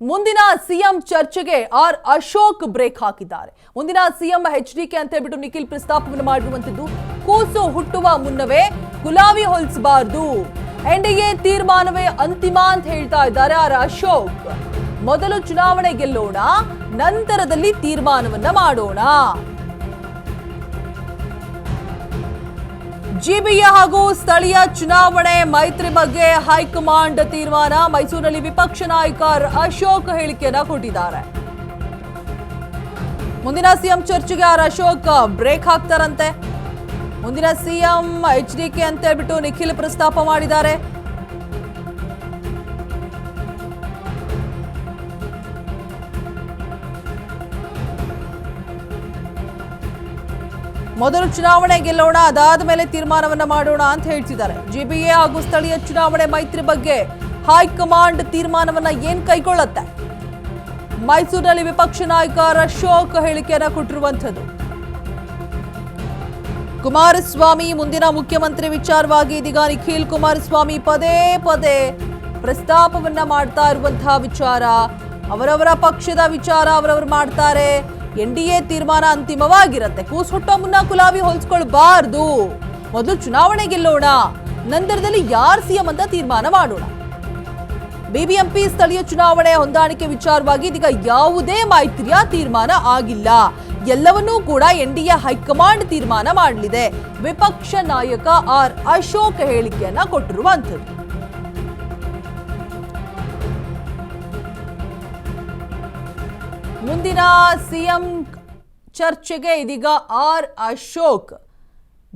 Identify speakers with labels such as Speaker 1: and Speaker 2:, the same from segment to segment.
Speaker 1: ಮುಂದಿನ ಸಿಎಂ ಚರ್ಚೆಗೆ R Ashok break ಹಾಕಿದ್ದಾರೆ. ಮುಂದಿನ ಸಿಎಂ ಎಚ್ಡಿಕೆ ಅಂತ ಹೇಳ್ಬಿಟ್ಟು ನಿಖಿಲ್ ಪ್ರಸ್ತಾಪವನ್ನು ಮಾಡಿರುವಂತದ್ದು. ಕೂಸು ಹುಟ್ಟುವ ಮುನ್ನವೇ ಗುಲಾಬಿ ಹೊಲಿಸಬಾರದು, ಎನ್ಡಿಎ ತೀರ್ಮಾನವೇ ಅಂತಿಮ ಅಂತ ಹೇಳ್ತಾ ಇದ್ದಾರೆ ಆರ್ ಅಶೋಕ್. ಮೊದಲು ಚುನಾವಣೆ ಗೆಲ್ಲೋಣ, ನಂತರದಲ್ಲಿ ತೀರ್ಮಾನವನ್ನ ಮಾಡೋಣ. ಜಿಬಿಎ ಹಾಗೂ ಸ್ಥಳೀಯ ಚುನಾವಣೆ ಮೈತ್ರಿ ಬಗ್ಗೆ ಹೈಕಮಾಂಡ್ ತೀರ್ಮಾನ. ಮೈಸೂರಿನಲ್ಲಿ ವಿಪಕ್ಷ ನಾಯಕ ಅಶೋಕ್ ಹೇಳಿಕೆಯನ್ನ ಕೊಟ್ಟಿದ್ದಾರೆ. ಮುಂದಿನ ಸಿಎಂ ಚರ್ಚೆಗೆ ಆರ್ ಅಶೋಕ್ ಬ್ರೇಕ್ ಹಾಕ್ತಾರಂತೆ. ಮುಂದಿನ ಸಿಎಂ ಎಚ್ಡಿಕೆ ಅಂತ ಹೇಳ್ಬಿಟ್ಟು ನಿಖಿಲ್ ಪ್ರಸ್ತಾಪ ಮಾಡಿದ್ದಾರೆ. ಮೊದಲು ಚುನಾವಣೆ ಗೆಲ್ಲೋಣ, ಅದಾದ ಮೇಲೆ ತೀರ್ಮಾನವನ್ನ ಮಾಡೋಣ ಅಂತ ಹೇಳ್ತಿದ್ದಾರೆ. ಜಿಬಿಎ ಹಾಗೂ ಸ್ಥಳೀಯ ಚುನಾವಣೆ ಮೈತ್ರಿ ಬಗ್ಗೆ ಹೈಕಮಾಂಡ್ ತೀರ್ಮಾನವನ್ನ ಏನ್ ಕೈಗೊಳ್ಳುತ್ತೆ? ಮೈಸೂರಿನಲ್ಲಿ ವಿಪಕ್ಷ ನಾಯಕ ಅಶೋಕ್ ಹೇಳಿಕೆಯನ್ನ ಕೊಟ್ಟಿರುವಂತದ್ದು. ಕುಮಾರಸ್ವಾಮಿ ಮುಂದಿನ ಮುಖ್ಯಮಂತ್ರಿ ವಿಚಾರವಾಗಿ ಇದೀಗ ನಿಖಿಲ್ ಕುಮಾರಸ್ವಾಮಿ ಪದೇ ಪದೇ ಪ್ರಸ್ತಾಪವನ್ನ ಮಾಡ್ತಾ ಇರುವಂತಹ ವಿಚಾರ. ಅವರವರ ಪಕ್ಷದ ವಿಚಾರ ಅವರವರು ಮಾಡ್ತಾರೆ. ಎನ್ಡಿಎ ತೀರ್ಮಾನ ಅಂತಿಮವಾಗಿರುತ್ತೆ. ಕೂಸು ಹುಟ್ಟೋ ಮುನ್ನ ಗುಲಾಬಿ ಹೊಲಿಸ್ಕೊಳ್ಬಾರ್ದು, ಮೊದಲು ಚುನಾವಣೆ ಗೆಲ್ಲೋಣ, ನಂತರದಲ್ಲಿ ಯಾರು ಸಿಎಂ ಅಂತ ತೀರ್ಮಾನ ಮಾಡೋಣ. ಬಿಬಿಎಂಪಿ ಸ್ಥಳೀಯ ಚುನಾವಣೆ ಹೊಂದಾಣಿಕೆ ವಿಚಾರವಾಗಿ ಇದೀಗ ಯಾವುದೇ ಮೈತ್ರಿಯ ತೀರ್ಮಾನ ಆಗಿಲ್ಲ. ಎಲ್ಲವನ್ನೂ ಕೂಡ ಎನ್ಡಿಎ ಹೈಕಮಾಂಡ್ ತೀರ್ಮಾನ ಮಾಡಲಿದೆ. ವಿಪಕ್ಷ ನಾಯಕ ಆರ್ ಅಶೋಕ್ ಹೇಳಿಕೆಯನ್ನ ಕೊಟ್ಟಿರುವಂತದ್ದು. ಮುಂದಿನ ಸಿಎಂ ಚರ್ಚೆಗೆ ಇದೀಗ ಆರ್ ಅಶೋಕ್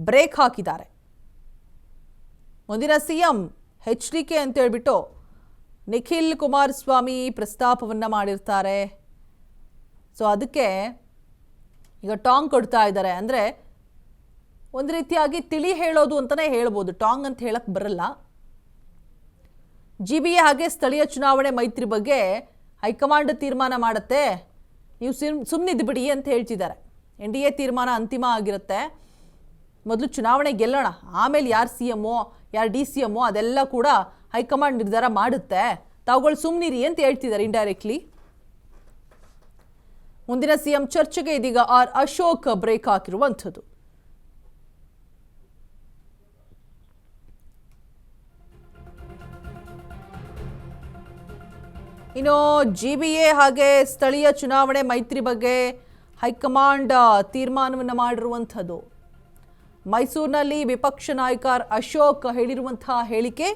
Speaker 1: ಬ್ರೇಕ್ ಹಾಕಿದ್ದಾರೆ. ಮುಂದಿನ ಸಿಎಂ ಎಚ್ಡಿಕೆ ಅಂತ ಹೇಳ್ಬಿಟ್ಟು ನಿಖಿಲ್ ಕುಮಾರಸ್ವಾಮಿ ಪ್ರಸ್ತಾಪವನ್ನ ಮಾಡಿರ್ತಾರೆ. ಸೊ ಅದಕ್ಕೆ ಈಗ ಟಾಂಗ್ ಕೊಡ್ತಾ ಇದ್ದಾರೆ. ಅಂದರೆ ಒಂದು ರೀತಿಯಾಗಿ ತಿಳಿ ಹೇಳೋದು ಅಂತಲೇ ಹೇಳ್ಬೋದು, ಟಾಂಗ್ ಅಂತ ಹೇಳಕ್ ಬರಲ್ಲ. ಜಿಬಿಎ ಹಾಗೆ ಸ್ಥಳೀಯ ಚುನಾವಣೆ ಮೈತ್ರಿ ಬಗ್ಗೆ ಹೈಕಮಾಂಡ್ ತೀರ್ಮಾನ ಮಾಡುತ್ತೆ, ನೀವು ಸುಮ್ಮನಿದ್ದು ಬಿಡಿ ಅಂತ ಹೇಳ್ತಿದ್ದಾರೆ. ಎನ್ಡಿಎ ತೀರ್ಮಾನ ಅಂತಿಮ ಆಗಿರುತ್ತೆ. ಮೊದಲು ಚುನಾವಣೆ ಗೆಲ್ಲೋಣ, ಆಮೇಲೆ ಯಾರು ಸಿಎಮ್ಮೋ ಯಾರು DCMೋ ಅದೆಲ್ಲ ಕೂಡ ಹೈಕಮಾಂಡ್ ನಿರ್ಧಾರ ಮಾಡುತ್ತೆ, ತಾವುಗಳು ಸುಮ್ಮನಿರಿ ಅಂತ ಹೇಳ್ತಿದ್ದಾರೆ ಇಂಡೈರೆಕ್ಟ್ಲಿ. ಮುಂದಿನ ಸಿಎಂ ಚರ್ಚೆಗೆ ಇದೀಗ ಆರ್ ಅಶೋಕ್ ಬ್ರೇಕ್ ಹಾಕಿರುವಂಥದ್ದು. ಇನ್ನು ಜಿಬಿಎ ಹಾಗೆ ಸ್ಥಳೀಯ ಚುನಾವಣೆ ಮೈತ್ರಿ ಬಗ್ಗೆ ಹೈಕಮಾಂಡ್ ತೀರ್ಮಾನವನ್ನು ಮಾಡಿರುವಂಥದ್ದು. ಮೈಸೂರಿನಲ್ಲಿ ವಿಪಕ್ಷ ನಾಯಕ ಅಶೋಕ್ ಹೇಳಿರುವಂತಹ ಹೇಳಿಕೆ.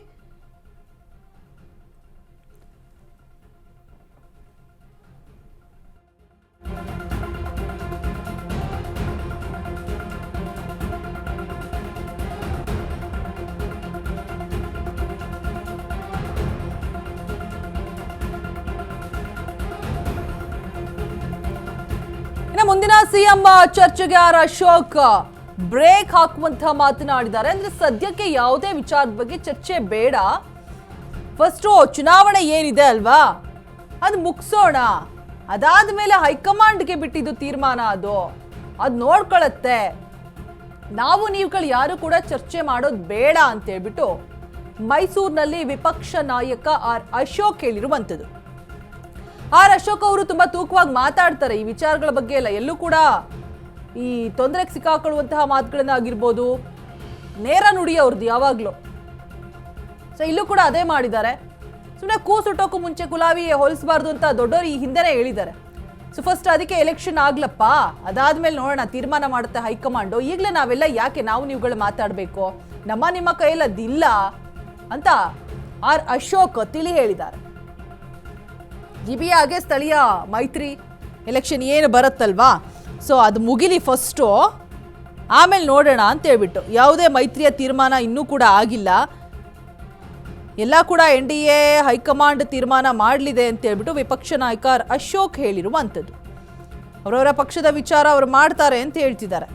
Speaker 1: ಮುಂದಿನ ಸಿಎಂ ಚರ್ಚೆಗೆ ಆರ್ ಅಶೋಕ್ ಬ್ರೇಕ್ ಹಾಕುವಂತಹ ಮಾತನಾಡಿದ್ದಾರೆ. ಅಂದ್ರೆ ಸದ್ಯಕ್ಕೆ ಯಾವುದೇ ವಿಚಾರದ ಬಗ್ಗೆ ಚರ್ಚೆ ಬೇಡ, ಫಸ್ಟ್ ಚುನಾವಣೆ ಏನಿದೆ ಅಲ್ವಾ ಅದು ಮುಗಿಸೋಣ, ಅದಾದ ಮೇಲೆ ಹೈಕಮಾಂಡ್ಗೆ ಬಿಟ್ಟಿದ್ದು ತೀರ್ಮಾನ, ಅದು ನೋಡ್ಕೊಳ್ಳುತ್ತೆ, ನಾವು ನೀವುಗಳು ಯಾರು ಕೂಡ ಚರ್ಚೆ ಮಾಡೋದು ಬೇಡ ಅಂತ ಹೇಳ್ಬಿಟ್ಟು ಮೈಸೂರಿನಲ್ಲಿ ವಿಪಕ್ಷ ನಾಯಕ ಆರ್ ಅಶೋಕ್ ಹೇಳಿರುವಂಥದ್ದು. ಆರ್ ಅಶೋಕ್ ಅವರು ತುಂಬಾ ತೂಕವಾಗಿ ಮಾತಾಡ್ತಾರೆ ಈ ವಿಚಾರಗಳ ಬಗ್ಗೆ ಎಲ್ಲ. ಎಲ್ಲೂ ಕೂಡ ಈ ತೊಂದರೆಗೆ ಸಿಕ್ಕಾಕೊಳ್ಳುವಂತಹ ಮಾತುಗಳನ್ನ ಆಗಿರ್ಬೋದು, ನೇರ ನುಡಿ ಅವ್ರದ್ದು ಯಾವಾಗಲೂ. ಸೊ ಇಲ್ಲೂ ಕೂಡ ಅದೇ ಮಾಡಿದ್ದಾರೆ. ಸುಮ್ಮನೆ ಕೂಸುಟ್ಟೋಕ್ಕೂ ಮುಂಚೆ ಗುಲಾಬಿ ಹೋಲಿಸಬಾರ್ದು ಅಂತ ದೊಡ್ಡವರು ಈ ಹಿಂದೆನೇ ಹೇಳಿದ್ದಾರೆ. ಸೊ ಫಸ್ಟ್ ಅದಕ್ಕೆ ಎಲೆಕ್ಷನ್ ಆಗ್ಲಪ್ಪ, ಅದಾದ್ಮೇಲೆ ನೋಡೋಣ, ತೀರ್ಮಾನ ಮಾಡುತ್ತೆ ಹೈಕಮಾಂಡು, ಈಗಲೇ ನಾವೆಲ್ಲ ಯಾಕೆ ನಾವು ನೀವುಗಳು ಮಾತಾಡಬೇಕು, ನಿಮ್ಮ ಕೈಯಲ್ಲಿ ಅದಿಲ್ಲ ಅಂತ ಆರ್ ಅಶೋಕ್ ತಿಳಿ ಹೇಳಿದ್ದಾರೆ. ಜಿಬಿಎ ಹಾಗೆ ಸ್ಥಳೀಯ ಮೈತ್ರಿ ಎಲೆಕ್ಷನ್ ಏನು ಬರುತ್ತಲ್ವಾ, ಸೊ ಅದು ಮುಗಿಲಿ ಫಸ್ಟು, ಆಮೇಲೆ ನೋಡೋಣ ಅಂತ ಹೇಳ್ಬಿಟ್ಟು. ಯಾವುದೇ ಮೈತ್ರಿಯ ತೀರ್ಮಾನ ಇನ್ನೂ ಕೂಡ ಆಗಿಲ್ಲ, ಎಲ್ಲ ಕೂಡ ಎನ್ಡಿಎ ಹೈಕಮಾಂಡ್ ತೀರ್ಮಾನ ಮಾಡಲಿದೆ ಅಂತ ಹೇಳ್ಬಿಟ್ಟು ವಿಪಕ್ಷ ನಾಯಕ ಅಶೋಕ್ ಹೇಳಿರುವಂಥದ್ದು. ಅವರವರ ಪಕ್ಷದ ವಿಚಾರ ಅವರು ಮಾಡ್ತಾರೆ ಅಂತ ಹೇಳ್ತಿದ್ದಾರೆ.